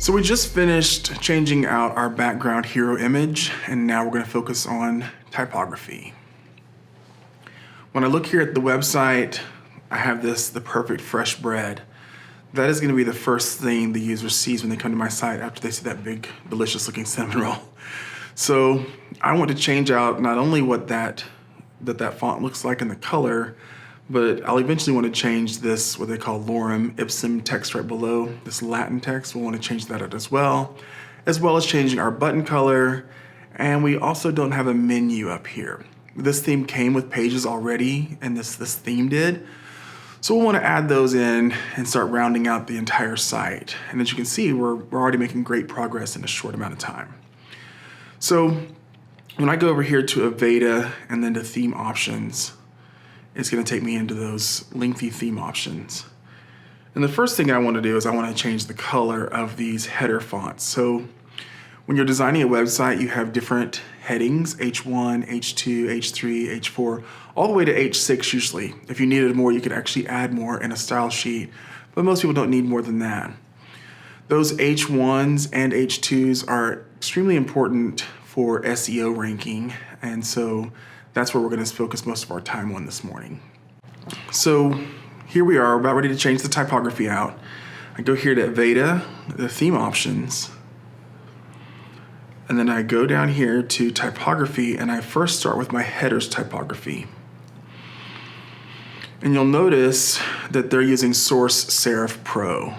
So we just finished changing out our background hero image, and now we're going to focus on typography. When I look here at the website, I have the perfect fresh bread. That is going to be the first thing the user sees when they come to my site after they see that big, delicious looking cinnamon roll. So I want to change out not only what that font looks like in the color, but I'll eventually want to change this, what they call lorem ipsum text right below, this Latin text. We'll want to change that out as well as changing our button color. And we also don't have a menu up here. This theme came with pages already, and this theme did. So we'll want to add those in and start rounding out the entire site. And as you can see, we're already making great progress in a short amount of time. So when I go over here to Aveda and then to theme options, it's going to take me into those lengthy theme options. And the first thing I want to do is I want to change the color of these header fonts. So when you're designing a website, you have different headings, H1, H2, H3, H4, all the way to H6 usually. If you needed more, you could actually add more in a style sheet, but most people don't need more than that. Those H1s and H2s are extremely important for SEO ranking, and so that's where we're going to focus most of our time on this morning. So here we are, about ready to change the typography out. I go here to Aveda, the theme options, and then I go down here to typography, and I first start with my headers typography. And you'll notice that they're using Source Serif Pro.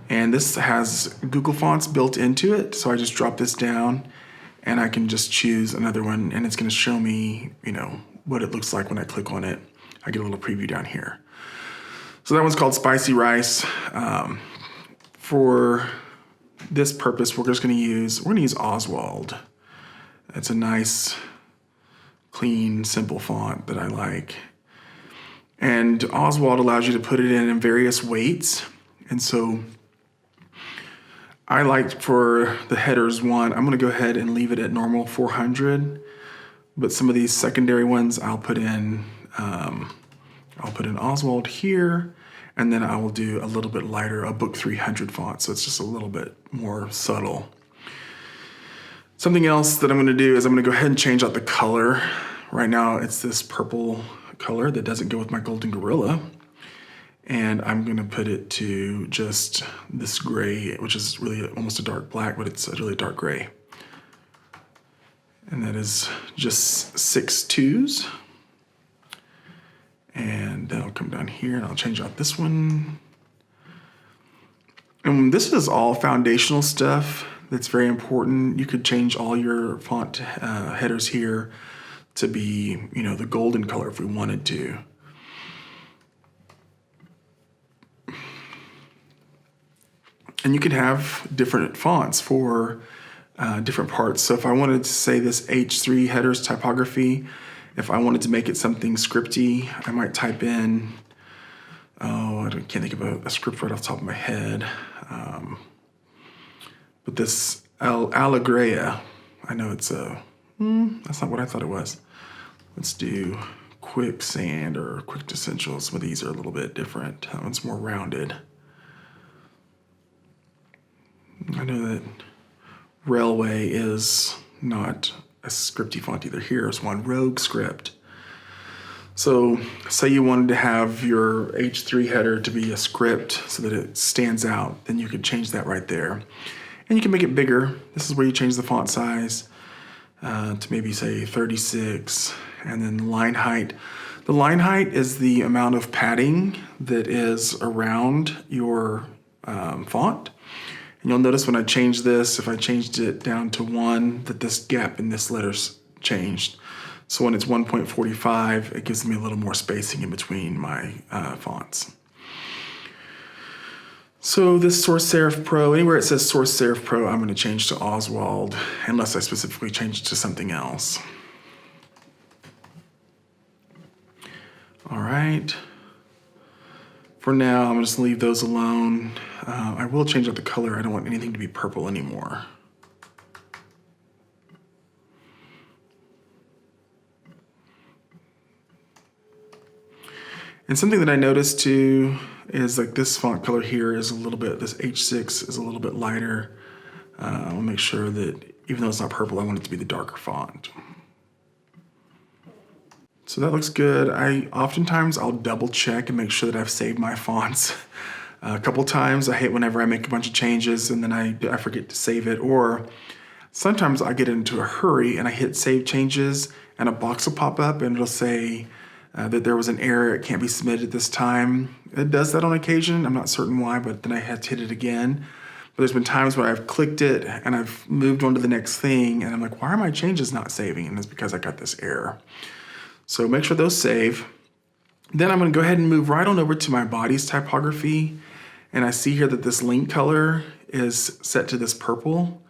And this has Google Fonts built into it, so I just drop this down and I can just choose another one, and it's going to show me, what it looks like when I click on it. I get a little preview down here. So that one's called Spicy Rice. For this purpose, we're going to use Oswald. It's a nice, clean, simple font that I like. And Oswald allows you to put it in various weights, and so I like for the headers one, I'm going to go ahead and leave it at normal 400, but some of these secondary ones I'll put in Oswald here, and then I will do a little bit lighter, a Book 300 font, so it's just a little bit more subtle. Something else that I'm going to do is I'm going to go ahead and change out the color. Right now it's this purple color that doesn't go with my golden gorilla. And I'm going to put it to just this gray, which is really almost a dark black, but it's a really dark gray. And that is just 6 twos. And then I'll come down here and I'll change out this one. And this is all foundational stuff that's very important. You could change all your font headers here to be, the golden color if we wanted to. And you can have different fonts for different parts. So if I wanted to say this H3 headers typography, if I wanted to make it something scripty, I might type in, I can't think of a script right off the top of my head. But this Allegria, I know it's that's not what I thought it was. Let's do Quicksand or Quick Essentials. Some of these are a little bit different. That one's more rounded. I know that Railway is not a scripty font either. Here's one, Rogue Script. So say you wanted to have your H3 header to be a script so that it stands out, then you could change that right there. And you can make it bigger. This is where you change the font size to maybe say 36, and then line height. The line height is the amount of padding that is around your font. And you'll notice when I change this, if I changed it down to 1, that this gap in this letter's changed. So when it's 1.45, it gives me a little more spacing in between my fonts. So this Source Serif Pro, anywhere it says Source Serif Pro, I'm going to change to Oswald, unless I specifically change it to something else. All right. For now, I'm going to just leave those alone. I will change out the color. I don't want anything to be purple anymore. And something that I noticed too, is like this font color here is a little bit, this H6 is a little bit lighter. I'll make sure that even though it's not purple, I want it to be the darker font. So that looks good. Oftentimes I'll double check and make sure that I've saved my fonts a couple times. I hate whenever I make a bunch of changes and then I forget to save it, or sometimes I get into a hurry and I hit save changes and a box will pop up and it'll say that there was an error, it can't be submitted at this time. It does that on occasion. I'm not certain why, but then I had to hit it again. But there's been times where I've clicked it and I've moved on to the next thing and I'm like, why are my changes not saving? And it's because I got this error. So make sure those save. Then I'm gonna go ahead and move right on over to my body's typography. And I see here that this link color is set to this purple.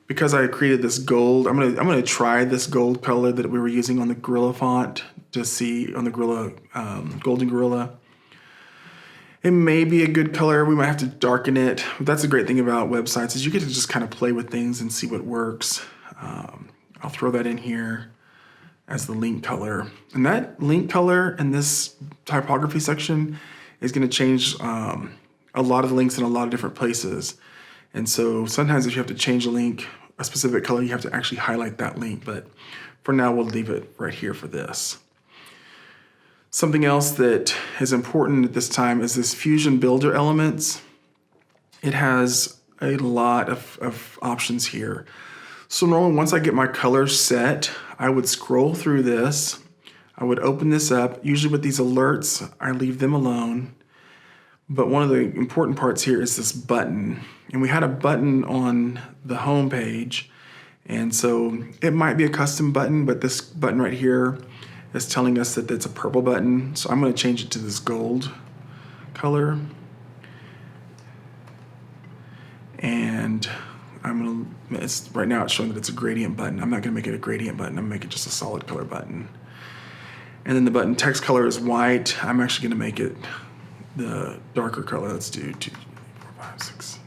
Because I created this gold, I'm gonna try this gold color that we were using on the Gorilla font to see on the Gorilla, Golden Gorilla. It may be a good color. We might have to darken it. But that's the great thing about websites is you get to just kind of play with things and see what works. I'll throw that in here as the link color. And that link color in this typography section is gonna change a lot of the links in a lot of different places. And so sometimes if you have to change a link, a specific color, you have to actually highlight that link. But for now, we'll leave it right here for this. Something else that is important at this time is this Fusion Builder Elements. It has a lot of options here. So normally once I get my colors set, I would scroll through this. I would open this up. Usually with these alerts, I leave them alone. But one of the important parts here is this button. And we had a button on the home page. And so it might be a custom button, but this button right here is telling us that it's a purple button. So I'm gonna change it to this gold color. And right now it's showing that it's a gradient button. I'm not gonna make it a gradient button. I'm gonna make it just a solid color button. And then the button text color is white. I'm actually gonna make it the darker color. Let's do 2, 3, 4, 5, 6.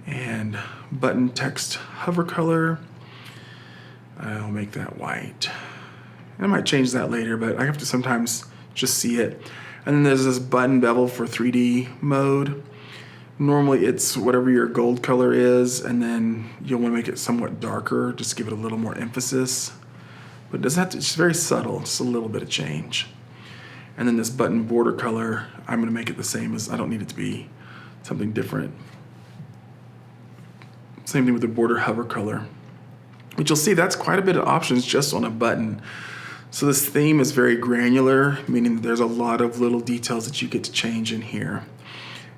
And button text hover color, I'll make that white. And I might change that later, but I have to sometimes just see it. And then there's this button bevel for 3D mode. Normally it's whatever your gold color is, and then you'll want to make it somewhat darker, just give it a little more emphasis. But it doesn't have to, it's very subtle, just a little bit of change. And then this button border color, I'm gonna make it the same as, I don't need it to be something different. Same thing with the border hover color. But you'll see that's quite a bit of options just on a button. So this theme is very granular, meaning that there's a lot of little details that you get to change in here.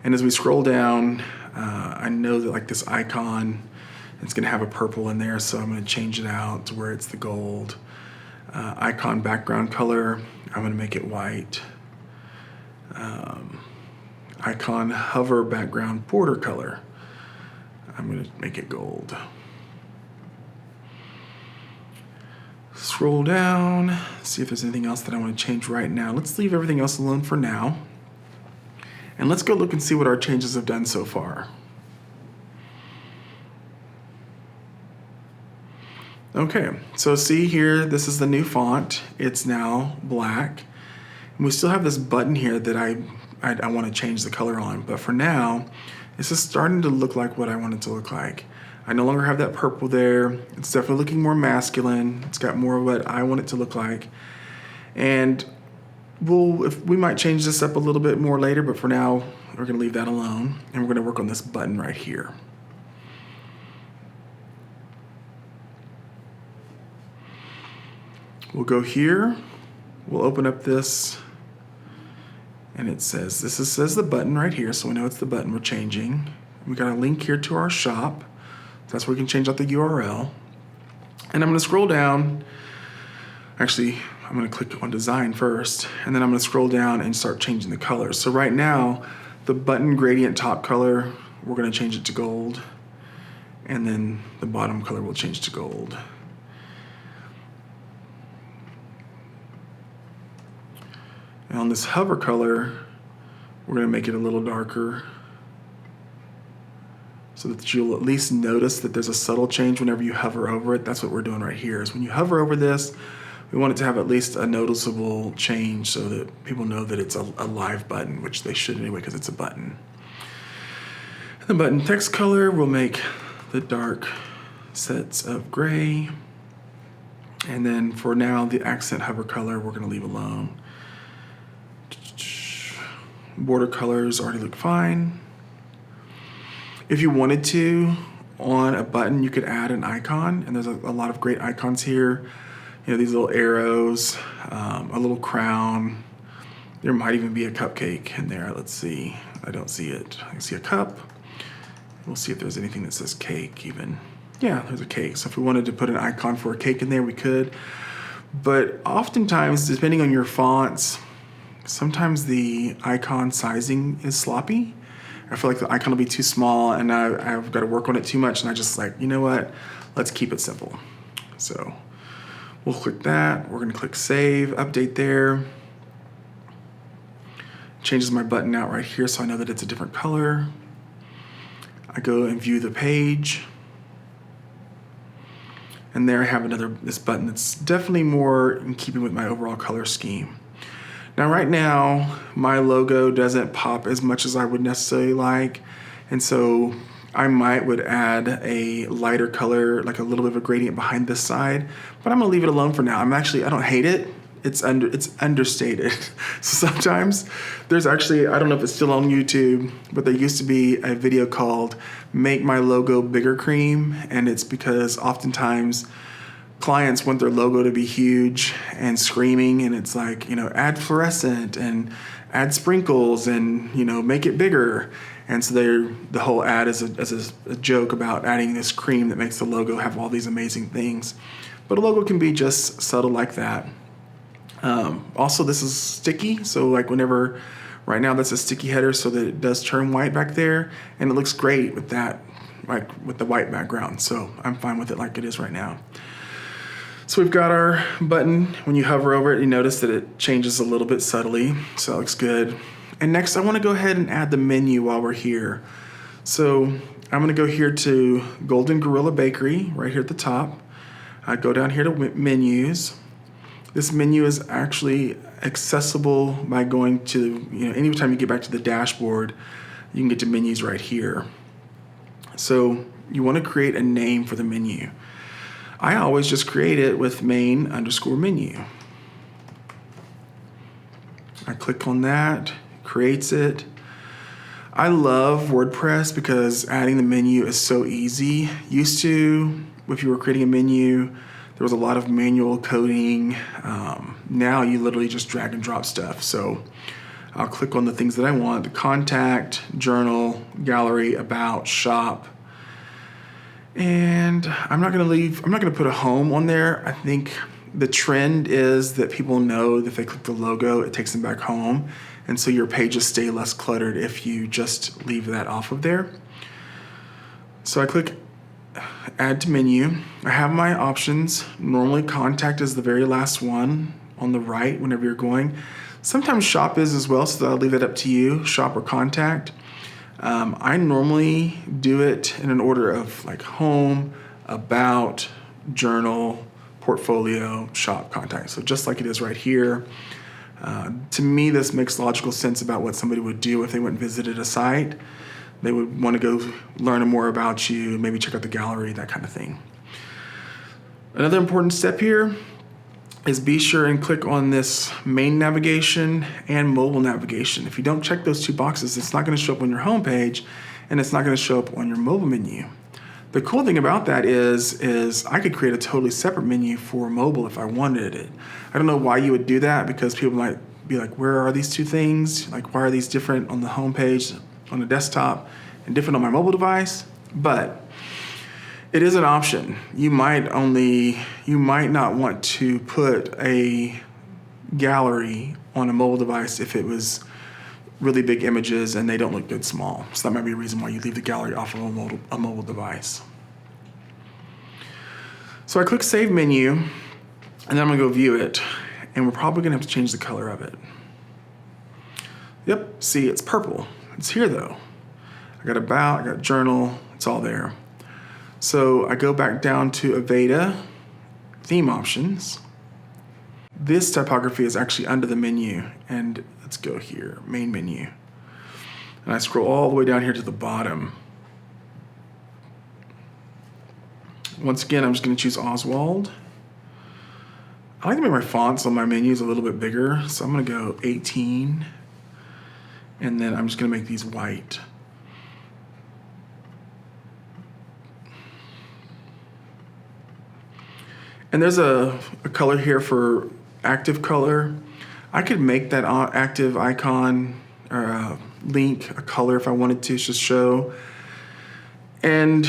And as we scroll down, I know that like this icon, it's gonna have a purple in there, so I'm gonna change it out to where it's the gold. Icon background color, I'm gonna make it white. Icon hover background border color, I'm gonna make it gold. Scroll down, see if there's anything else that I want to change right now. Let's leave everything else alone for now. And let's go look and see what our changes have done so far. Okay, so see here, this is the new font. It's now black. And we still have this button here that I want to change the color on. But for now, this is starting to look like what I want it to look like. I no longer have that purple there. It's definitely looking more masculine. It's got more of what I want it to look like. And we might change this up a little bit more later, but for now, we're gonna leave that alone. And we're gonna work on this button right here. We'll go here, we'll open up this, and it says, says the button right here, so we know it's the button we're changing. We got a link here to our shop. That's where we can change out the URL. And I'm gonna scroll down. Actually, I'm gonna click on design first, and then I'm gonna scroll down and start changing the colors. So right now, the button gradient top color, we're gonna change it to gold. And then the bottom color will change to gold. And on this hover color, we're gonna make it a little darker, so that you'll at least notice that there's a subtle change whenever you hover over it. That's what we're doing right here, is when you hover over this, we want it to have at least a noticeable change so that people know that it's a live button, which they should anyway because it's a button. The button text color, we'll make the dark sets of gray. And then for now, the accent hover color, we're gonna leave alone. Border colors already look fine. If you wanted to, on a button, you could add an icon, and there's a lot of great icons here. You know, these little arrows, a little crown. There might even be a cupcake in there. Let's see, I don't see it. I see a cup. We'll see if there's anything that says cake even. Yeah, there's a cake. So if we wanted to put an icon for a cake in there, we could. But oftentimes, depending on your fonts, sometimes the icon sizing is sloppy. I feel like the icon will be too small and I've got to work on it too much, and I just like, you know what? Let's keep it simple. So we'll click that. We're gonna click save, update there. Changes my button out right here so I know that it's a different color. I go and view the page. And there I have this button that's definitely more in keeping with my overall color scheme. Now right now, my logo doesn't pop as much as I would necessarily like. And so I would add a lighter color, like a little bit of a gradient behind this side, but I'm gonna leave it alone for now. I don't hate it. It's understated. So sometimes there's actually, I don't know if it's still on YouTube, but there used to be a video called Make My Logo Bigger Cream. And it's because oftentimes clients want their logo to be huge and screaming, and it's like, you know, add fluorescent and add sprinkles and, you know, make it bigger. And so the whole ad is a joke about adding this cream that makes the logo have all these amazing things. But a logo can be just subtle like that. Also, this is sticky, so like whenever, right now that's a sticky header so that it does turn white back there, and it looks great with that, like with the white background. So I'm fine with it like it is right now. So we've got our button. When you hover over it, you notice that it changes a little bit subtly, so that looks good. And next I wanna go ahead and add the menu while we're here. So I'm gonna go here to Golden Gorilla Bakery, right here at the top. I go down here to menus. This menu is actually accessible by going to, you know, anytime you get back to the dashboard, you can get to menus right here. So you want to create a name for the menu. I always just create it with main_menu. I click on that, creates it. I love WordPress because adding the menu is so easy. Used to, if you were creating a menu, there was a lot of manual coding. Now you literally just drag and drop stuff. So I'll click on the things that I want: the contact, journal, gallery, about, shop. And I'm not gonna put a home on there. I think the trend is that people know that if they click the logo, it takes them back home. And so your pages stay less cluttered if you just leave that off of there. So I click add to menu. I have my options. Normally contact is the very last one on the right whenever you're going. Sometimes shop is as well, so I'll leave it up to you, shop or contact. I normally do it in an order of like home, about, journal, portfolio, shop, contact. So just like it is right here. To me, this makes logical sense about what somebody would do if they went and visited a site. They would want to go learn more about you, maybe check out the gallery, that kind of thing. Another important step here is be sure and click on this main navigation and mobile navigation. If you don't check those two boxes, it's not going to show up on your home page, and it's not going to show up on your mobile menu. The cool thing about that is I could create a totally separate menu for mobile if I wanted it. I don't know why you would do that, because people might be like, where are these two things? Like, why are these different on the home page on the desktop and different on my mobile device? But it is an option. You might not want to put a gallery on a mobile device if it was really big images and they don't look good small. So that might be a reason why you leave the gallery off of a mobile device. So I click Save Menu, and then I'm gonna go view it, and we're probably gonna have to change the color of it. Yep, see, it's purple. It's here though. I got About, I got Journal, it's all there. So I go back down to Aveda, Theme Options, This typography is actually under the menu, and let's go here, main menu. And I scroll all the way down here to the bottom. Once again, I'm just gonna choose Oswald. I like to make my fonts on my menus a little bit bigger, so I'm gonna go 18, and then I'm just gonna make these white. And there's a color here for active color. I could make that active icon or link a color if I wanted to just show. And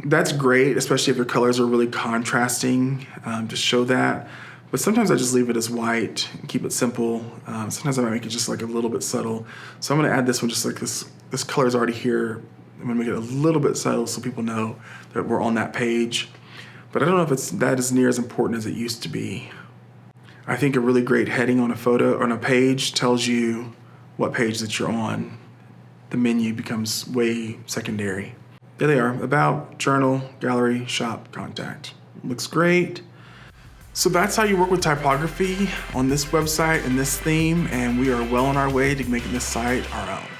that's great, especially if your colors are really contrasting to show that. But sometimes I just leave it as white and keep it simple. Sometimes I might make it just like a little bit subtle. So I'm gonna add this one just like this. This color is already here. I'm gonna make it a little bit subtle so people know that we're on that page. But I don't know if it's that is near as important as it used to be. I think a really great heading on a photo or on a page tells you what page that you're on. The menu becomes way secondary. There they are, about, journal, gallery, shop, contact. Looks great. So that's how you work with typography on this website and this theme, and we are well on our way to making this site our own.